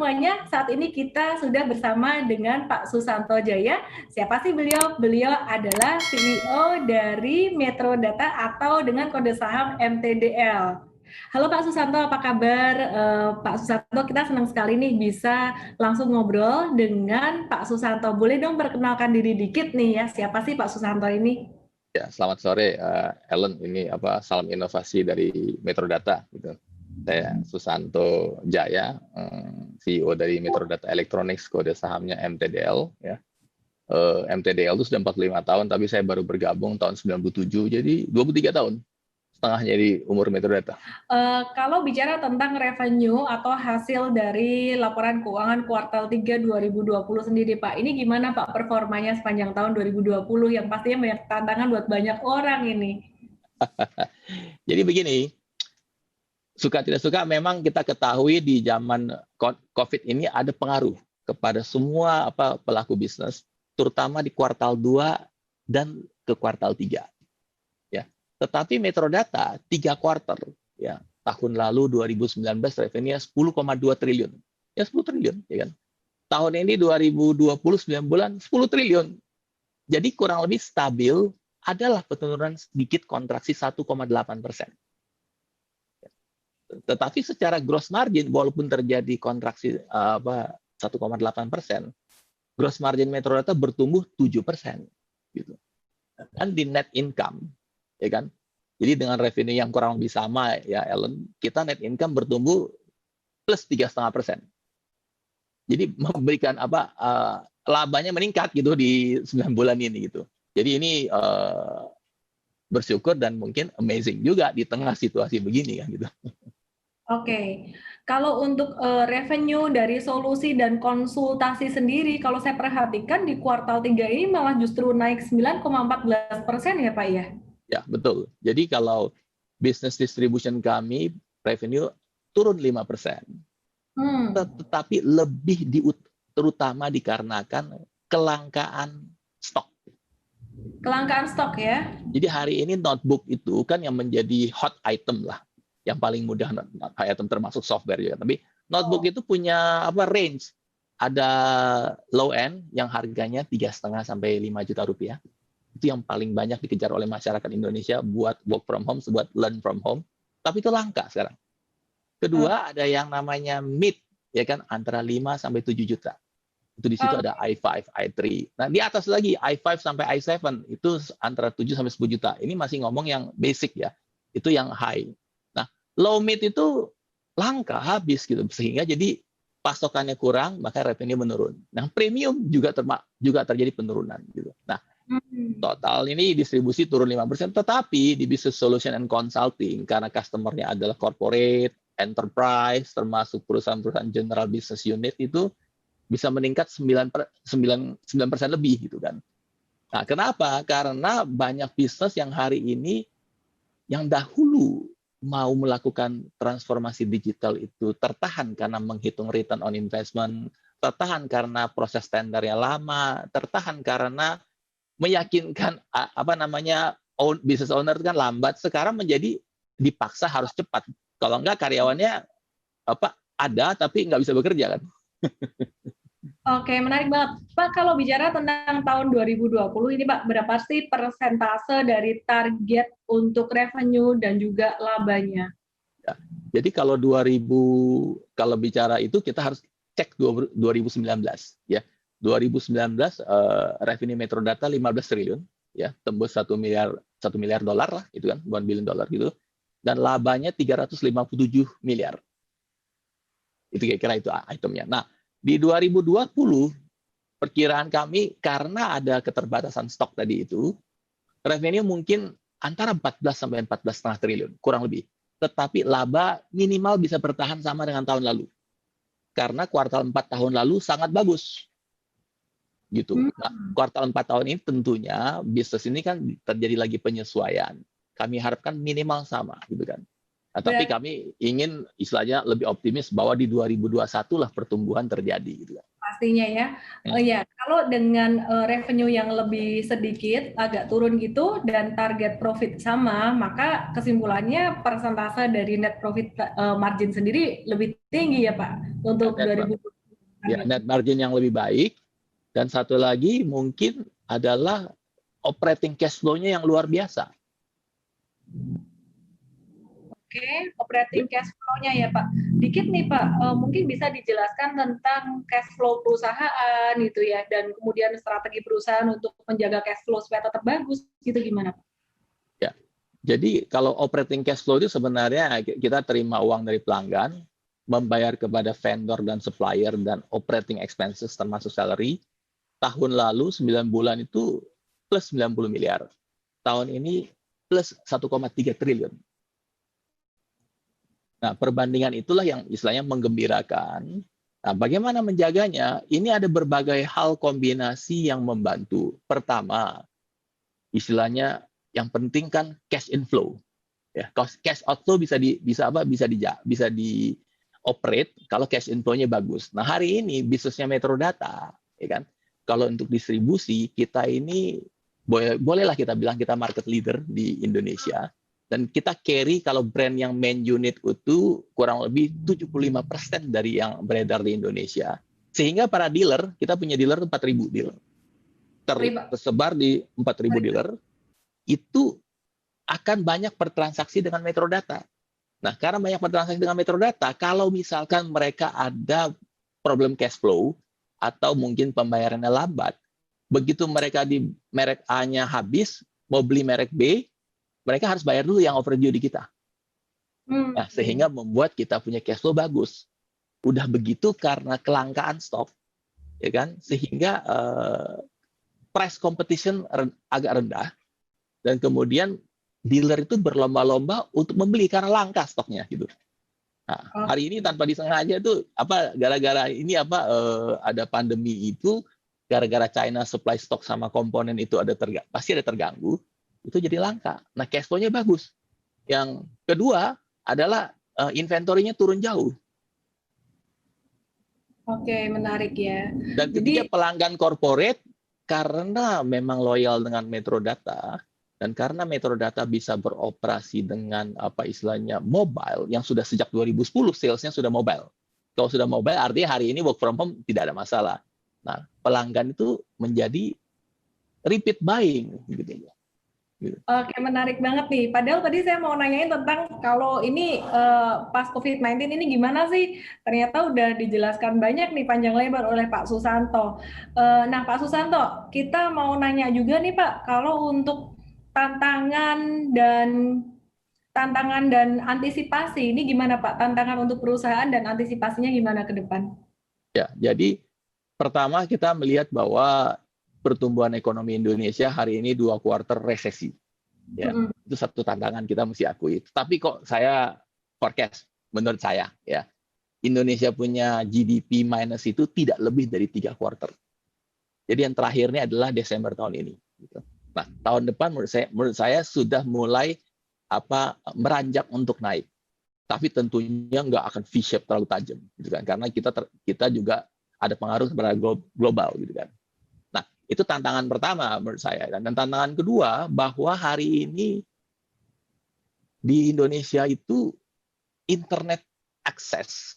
semuanya, saat ini kita sudah bersama dengan Pak Susanto Jaya. Siapa sih beliau? Beliau adalah CEO dari Metro Data atau dengan kode saham MTDL. Halo Pak Susanto, apa kabar? Pak Susanto, kita senang sekali nih bisa langsung ngobrol dengan Pak Susanto. Boleh dong perkenalkan diri dikit nih ya, siapa sih Pak Susanto ini? Ya, selamat sore, Ellen. Ini salam inovasi dari Metrodata. Gitu. Saya Susanto Jaya, CEO dari Metrodata Electronics, kode sahamnya MTDL. Ya. MTDL itu sudah 45 tahun, tapi saya baru bergabung tahun 97, jadi 23 tahun setengahnya di umur Metrodata. Kalau bicara tentang revenue atau hasil dari laporan keuangan kuartal 3 2020 sendiri, Pak, ini gimana Pak performanya sepanjang tahun 2020 yang pastinya banyak tantangan buat banyak orang ini? Jadi begini, suka tidak suka memang kita ketahui di zaman COVID ini ada pengaruh kepada semua pelaku bisnis, terutama di kuartal 2 dan ke kuartal 3. Ya. Tetapi Metrodata 3 kuartal, ya, tahun lalu 2019 revenue 10,2 triliun. Ya 10 triliun, ya kan. Tahun ini 2020 9 bulan 10 triliun. Jadi kurang lebih stabil, adalah penurunan sedikit kontraksi 1,8%. Tetapi secara gross margin, walaupun terjadi kontraksi 1,8%, gross margin Metrodata bertumbuh 7%. Gitu. Dan di net income, ya kan? Jadi dengan revenue yang kurang lebih sama, ya Ellen, kita net income bertumbuh plus 3,5%. Jadi memberikan labanya meningkat gitu di 9 bulan ini gitu. Jadi ini bersyukur dan mungkin amazing juga di tengah situasi begini kan gitu. Oke, kalau untuk revenue dari solusi dan konsultasi sendiri, kalau saya perhatikan di kuartal 3 ini malah justru naik 9,14% ya Pak ya? Ya, betul. Jadi kalau business distribution kami, revenue turun 5%. Tetapi lebih terutama dikarenakan kelangkaan stok. Kelangkaan stok ya? Jadi hari ini notebook itu kan yang menjadi hot item lah. Yang paling mudah item termasuk software juga. Tapi notebook itu punya range. Ada low end yang harganya 3,5 sampai 5 juta rupiah. Itu yang paling banyak dikejar oleh masyarakat Indonesia buat work from home, buat learn from home. Tapi itu langka sekarang. Kedua, ada yang namanya mid, ya kan, antara 5 sampai 7 juta. Itu di situ ada i5, i3. Nah, di atas lagi i5 sampai i7 itu antara 7 sampai 10 juta. Ini masih ngomong yang basic ya. Itu yang high. Nah, low mid itu langka habis gitu sehingga jadi pasokannya kurang, maka revenue menurun. Nah, premium juga terjadi penurunan gitu. Nah, total ini distribusi turun 5%, tetapi di business solution and consulting karena customer-nya adalah corporate, enterprise, termasuk perusahaan-perusahaan general business unit itu bisa meningkat 9% lebih gitu kan. Nah, kenapa? Karena banyak bisnis yang hari ini yang dahulu mau melakukan transformasi digital itu tertahan karena menghitung return on investment, tertahan karena proses tendernya lama, tertahan karena meyakinkan business owner kan lambat, sekarang menjadi dipaksa harus cepat. Kalau enggak karyawannya ada tapi nggak bisa bekerja kan. Oke, menarik banget. Pak, kalau bicara tentang tahun 2020 ini Pak, berapa sih persentase dari target untuk revenue dan juga labanya? Ya, jadi kalau kalau bicara itu kita harus cek 2019 ya. 2019 revenue Metrodata 15 triliun ya, tembus 1 miliar dolar lah itu kan, 1 billion dollar gitu. Dan labanya 357 miliar. Itu kira-kira itu itemnya. Nah, di 2020 perkiraan kami karena ada keterbatasan stok tadi itu, revenue mungkin antara 14 sampai 14,5 triliun, kurang lebih. Tetapi laba minimal bisa bertahan sama dengan tahun lalu. Karena kuartal 4 tahun lalu sangat bagus. Gitu. Nah, kuartal 4 tahun ini tentunya bisnis ini kan terjadi lagi penyesuaian. Kami harapkan minimal sama gitu kan. Nah, tapi kami ingin istilahnya lebih optimis bahwa di 2021 lah pertumbuhan terjadi gitu kan. Pastinya ya. Ya, kalau dengan revenue yang lebih sedikit, agak turun gitu, dan target profit sama, maka kesimpulannya persentase dari net profit margin sendiri lebih tinggi ya Pak untuk 2020. ya, net margin yang lebih baik, dan satu lagi mungkin adalah operating cash flow-nya yang luar biasa. Oke, operating cash flow-nya ya Pak. Dikit nih Pak, mungkin bisa dijelaskan tentang cash flow perusahaan gitu ya, dan kemudian strategi perusahaan untuk menjaga cash flow supaya tetap bagus gitu gimana Pak? Ya, jadi kalau operating cash flow itu sebenarnya kita terima uang dari pelanggan, membayar kepada vendor dan supplier dan operating expenses termasuk salary. Tahun lalu 9 bulan itu plus 90 miliar. Tahun ini plus 1,3 triliun. Nah, perbandingan itulah yang istilahnya menggembirakan. Nah, bagaimana menjaganya? Ini ada berbagai hal kombinasi yang membantu. Pertama, istilahnya yang penting kan cash inflow. Ya, cash outflow bisa di operate kalau cash inflow-nya bagus. Nah, hari ini bisnisnya Metrodata, ya kan? Kalau untuk distribusi, kita ini bolehlah kita bilang kita market leader di Indonesia. Dan kita carry kalau brand yang main unit itu kurang lebih 75% dari yang beredar di Indonesia. Sehingga para dealer, kita punya dealer 4.000 dealer. Tersebar di 4.000 dealer, itu akan banyak bertransaksi dengan Metrodata. Nah, karena banyak bertransaksi dengan Metrodata, kalau misalkan mereka ada problem cash flow, atau mungkin pembayarannya lambat, begitu mereka di merek A-nya habis, mau beli merek B, mereka harus bayar dulu yang overdue di kita. Nah, sehingga membuat kita punya cash flow bagus. Udah begitu karena kelangkaan stok, ya kan, sehingga price competition agak rendah, dan kemudian dealer itu berlomba-lomba untuk membeli karena langka stoknya gitu. Nah, hari ini tanpa disengaja tuh gara-gara ini ada pandemi itu, gara-gara China supply stok sama komponen itu pasti ada terganggu, itu jadi langka. Nah, cash flow-nya bagus. Yang kedua adalah inventory-nya turun jauh. Oke, menarik ya. Dan ketiga, pelanggan corporate karena memang loyal dengan Metrodata, dan karena Metrodata bisa beroperasi dengan istilahnya mobile, yang sudah sejak 2010 sales-nya sudah mobile. Kalau sudah mobile, artinya hari ini work from home tidak ada masalah. Nah, pelanggan itu menjadi repeat buying, gitu. Oke, menarik banget nih. Padahal tadi saya mau nanyain tentang kalau ini pas COVID-19 ini gimana sih? Ternyata udah dijelaskan banyak nih panjang lebar oleh Pak Susanto. Nah, Pak Susanto, kita mau nanya juga nih Pak, kalau untuk tantangan dan antisipasi ini gimana Pak? Tantangan untuk perusahaan dan antisipasinya gimana ke depan? Ya, jadi pertama kita melihat bahwa pertumbuhan ekonomi Indonesia hari ini 2 kuartal resesi. Ya, itu satu tantangan kita mesti akui. Tapi kok saya forecast, menurut saya, ya, Indonesia punya GDP minus itu tidak lebih dari 3 kuartal. Jadi yang terakhirnya adalah Desember tahun ini. Gitu. Nah, tahun depan menurut saya sudah mulai meranjak untuk naik. Tapi tentunya nggak akan V-shape terlalu tajam, gitu kan? Karena kita juga ada pengaruh kepada global, gitu kan. Itu tantangan pertama menurut saya. Dan tantangan kedua, bahwa hari ini di Indonesia itu internet akses,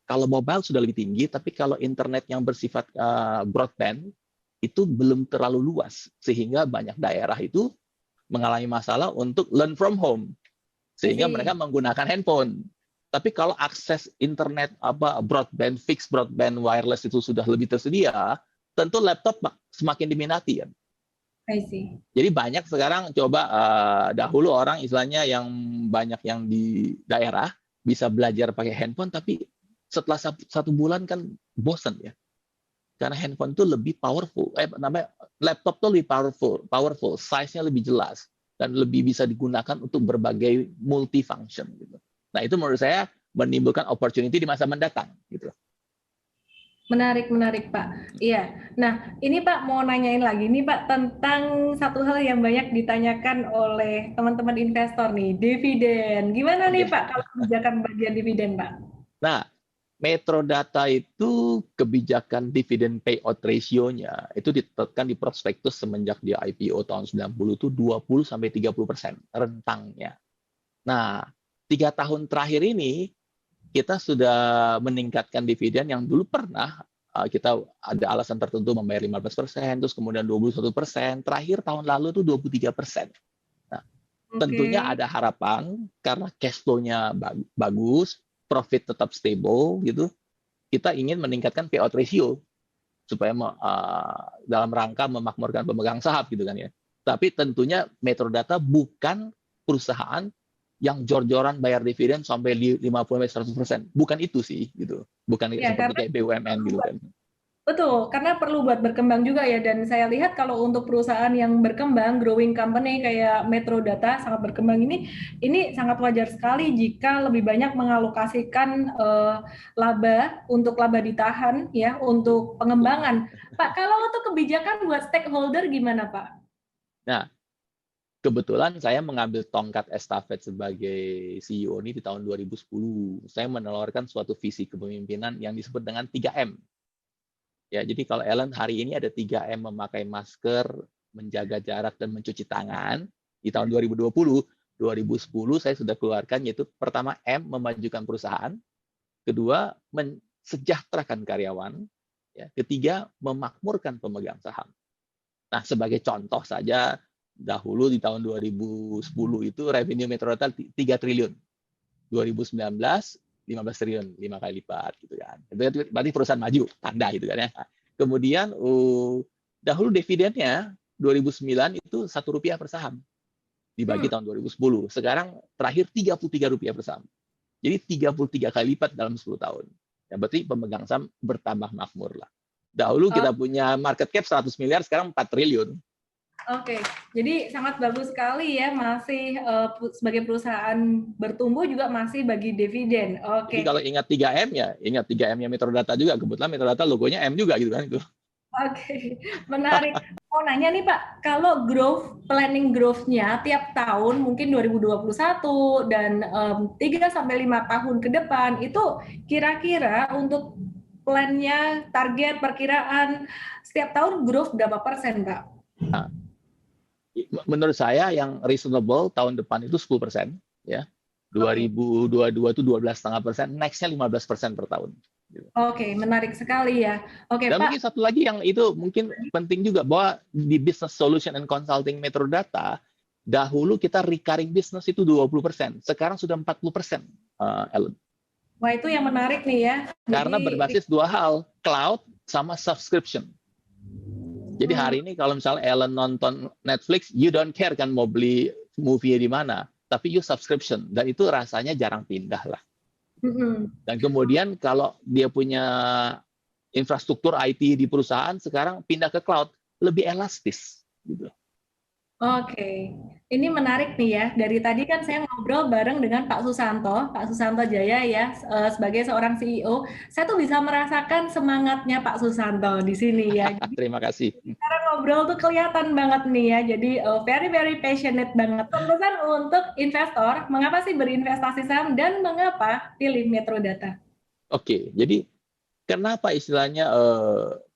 kalau mobile sudah lebih tinggi, tapi kalau internet yang bersifat broadband, itu belum terlalu luas. Sehingga banyak daerah itu mengalami masalah untuk learn from home. Sehingga mereka menggunakan handphone. Tapi kalau akses internet broadband, fixed broadband, wireless itu sudah lebih tersedia, tentu laptop semakin diminati kan. Jadi banyak sekarang dahulu orang istilahnya yang banyak yang di daerah bisa belajar pakai handphone, tapi setelah 1 bulan kan bosan ya. Karena handphone itu lebih powerful, laptop itu lebih powerful, size-nya lebih jelas dan lebih bisa digunakan untuk berbagai multifunction gitu. Nah, itu menurut saya menimbulkan opportunity di masa mendatang gitu. Menarik Pak. Iya. Nah, ini Pak mau nanyain lagi nih Pak tentang satu hal yang banyak ditanyakan oleh teman-teman investor nih, dividen. Gimana nih Pak kalau kebijakan bagian dividen Pak? Nah, Metrodata itu kebijakan dividen payout ratio-nya itu ditetapkan di prospektus semenjak di IPO tahun 90 itu 20-30% rentangnya. Nah, 3 tahun terakhir ini kita sudah meningkatkan dividen yang dulu pernah kita ada alasan tertentu membayar 15%, terus kemudian 21%, terakhir tahun lalu itu 23%. Nah, tentunya ada harapan karena cash flow-nya bagus, profit tetap stable gitu. Kita ingin meningkatkan payout ratio supaya dalam rangka memakmurkan pemegang saham gitu kan ya. Tapi tentunya Metrodata bukan perusahaan yang jor-joran bayar dividen sampai 50-100%. Bukan itu sih gitu. Bukan Ya, seperti kayak BUMN gitu kan. betul, karena perlu buat berkembang juga ya. Dan saya lihat kalau untuk perusahaan yang berkembang, growing company kayak Metrodata sangat berkembang ini sangat wajar sekali jika lebih banyak mengalokasikan laba untuk laba ditahan ya untuk pengembangan. Pak, kalau untuk kebijakan buat stakeholder gimana, Pak? Nah, kebetulan saya mengambil tongkat estafet sebagai CEO ini di tahun 2010. Saya menelurkan suatu visi kepemimpinan yang disebut dengan 3M. Ya, jadi kalau Ellen hari ini ada 3M, memakai masker, menjaga jarak, dan mencuci tangan. Di tahun 2020, 2010 saya sudah keluarkan, yaitu pertama M, memajukan perusahaan. Kedua, mensejahterakan karyawan. Ya, ketiga, memakmurkan pemegang saham. Nah, sebagai contoh saja, dahulu di tahun 2010 itu revenue Metrodata 3 triliun. 2019 15 triliun, 5 kali lipat gitu kan. Itu berarti perusahaan maju, tanda gitu kan ya. Kemudian dahulu dividennya 2009 itu Rp1 per saham. Dibagi tahun 2010. Sekarang terakhir Rp33 per saham. Jadi 33 kali lipat dalam 10 tahun. Ya, berarti pemegang saham bertambah makmur lah. Dahulu kita punya market cap 100 miliar, sekarang 4 triliun. Oke, jadi sangat bagus sekali ya, masih sebagai perusahaan bertumbuh juga masih bagi dividen. Oke. Jadi kalau ingat 3M ya, ingat 3M-nya Metrodata juga. Kebetulan Metrodata logonya M juga gitu kan itu. Oke, menarik. Mau nanya nih Pak, kalau planning growth-nya tiap tahun mungkin 2021 dan 3-5 tahun ke depan itu kira-kira untuk plan-nya, target, perkiraan setiap tahun growth berapa persen Pak? Nah, menurut saya yang reasonable tahun depan itu 10%, ya. 2022 itu 12,5%, next-nya 15% per tahun. Oke, menarik sekali ya. Oke, Dan Pak. mungkin satu lagi yang itu mungkin penting juga, bahwa di business solution and consulting Metrodata, dahulu kita recurring business itu 20%, sekarang sudah 40%, Ellen. Wah, itu yang menarik nih ya. Karena berbasis dua hal, cloud sama subscription. Jadi hari ini kalau misalnya Ellen nonton Netflix, you don't care kan mau beli movie di mana, tapi you subscription, dan itu rasanya jarang pindah lah. Dan kemudian kalau dia punya infrastruktur IT di perusahaan, sekarang pindah ke cloud, lebih elastis. Gitu. Oke, ini menarik nih ya. Dari tadi kan saya ngobrol bareng dengan Pak Susanto Jaya ya, sebagai seorang CEO. Saya tuh bisa merasakan semangatnya Pak Susanto di sini ya. Terima kasih. Cara ngobrol tuh kelihatan banget nih ya. Jadi very passionate banget. Pesan untuk investor, mengapa sih berinvestasi saham dan mengapa pilih Metrodata? Oke, jadi kenapa istilahnya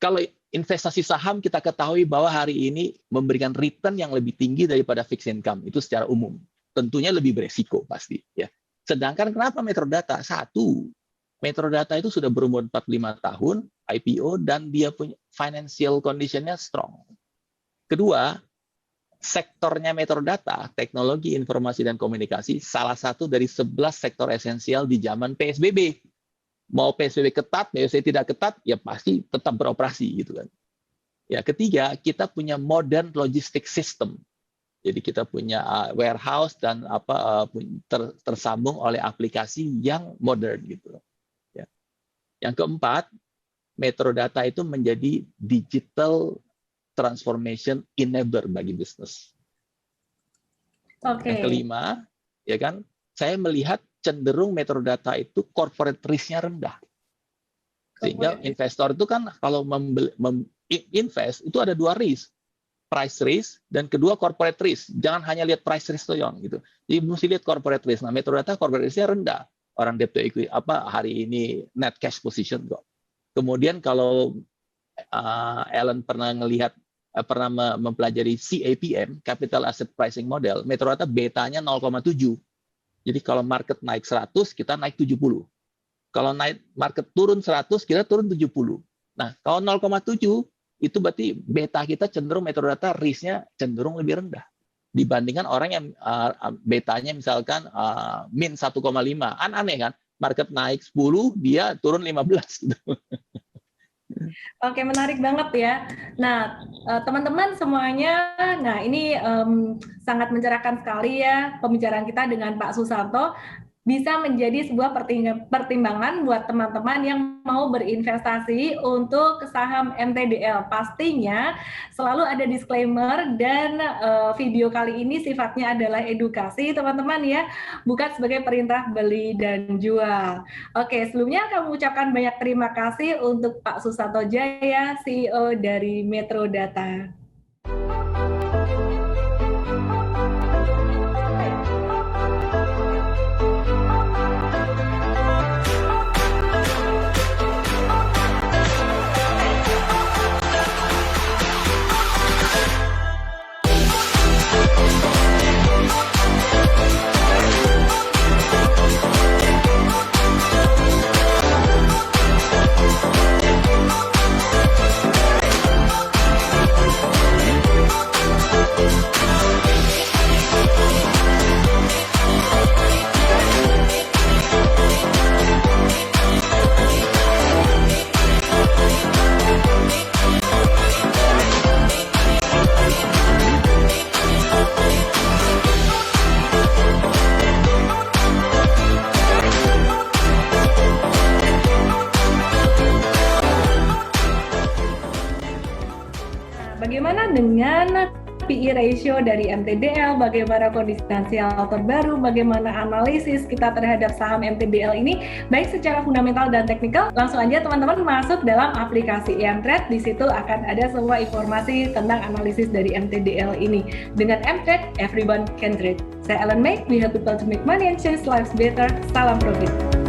kalau investasi saham kita ketahui bahwa hari ini memberikan return yang lebih tinggi daripada fixed income, itu secara umum. Tentunya lebih beresiko pasti ya. Sedangkan kenapa Metrodata? Satu, Metrodata itu sudah berumur 45 tahun, IPO, dan dia punya financial condition-nya strong. Kedua, sektornya Metrodata, teknologi informasi dan komunikasi, salah satu dari 11 sektor esensial di zaman PSBB. Mau PSBB ketat, PSBB tidak ketat, ya pasti tetap beroperasi gitu kan. Ya, ketiga, kita punya modern logistic system. Jadi kita punya warehouse dan tersambung oleh aplikasi yang modern gitu. Ya. Yang keempat, Metrodata itu menjadi digital transformation enabler bagi bisnis. Yang kelima, ya kan, saya melihat cenderung Metrodata itu corporate risk-nya rendah. Sehingga investor itu kan kalau invest itu ada dua risk. Price risk dan kedua corporate risk. Jangan hanya lihat price risk doang gitu. Jadi mesti lihat corporate risk. Nah, Metrodata corporate risk-nya rendah. Orang debt to equity hari ini net cash position kok. Kemudian kalau Ellen pernah mempelajari CAPM, Capital Asset Pricing Model, Metrodata betanya 0,7. Jadi kalau market naik 100, kita naik 70. Kalau naik market turun 100, kita turun 70. Nah, kalau 0,7 itu berarti beta kita cenderung metrodata risk-nya cenderung lebih rendah dibandingkan orang yang betanya misalkan min 1,5. Kan aneh kan? Market naik 10, dia turun 15 gitu. Oke, menarik banget ya. Nah, teman-teman semuanya, nah ini sangat mencerahkan sekali ya pembicaraan kita dengan Pak Susanto. Bisa menjadi sebuah pertimbangan buat teman-teman yang mau berinvestasi untuk saham MTDL. Pastinya selalu ada disclaimer dan video kali ini sifatnya adalah edukasi teman-teman ya, bukan sebagai perintah beli dan jual. Oke, sebelumnya kami ucapkan banyak terima kasih untuk Pak Susanto Jaya, CEO dari Metrodata. Bagaimana dengan PE ratio dari MTDL, bagaimana kondisi finansial terbaru, bagaimana analisis kita terhadap saham MTDL ini, baik secara fundamental dan teknikal. Langsung aja teman-teman masuk dalam aplikasi mTrade, di situ akan ada semua informasi tentang analisis dari MTDL ini. Dengan mTrade, everyone can trade. Saya Ellen May, we help people to make money and change lives better. Salam profit.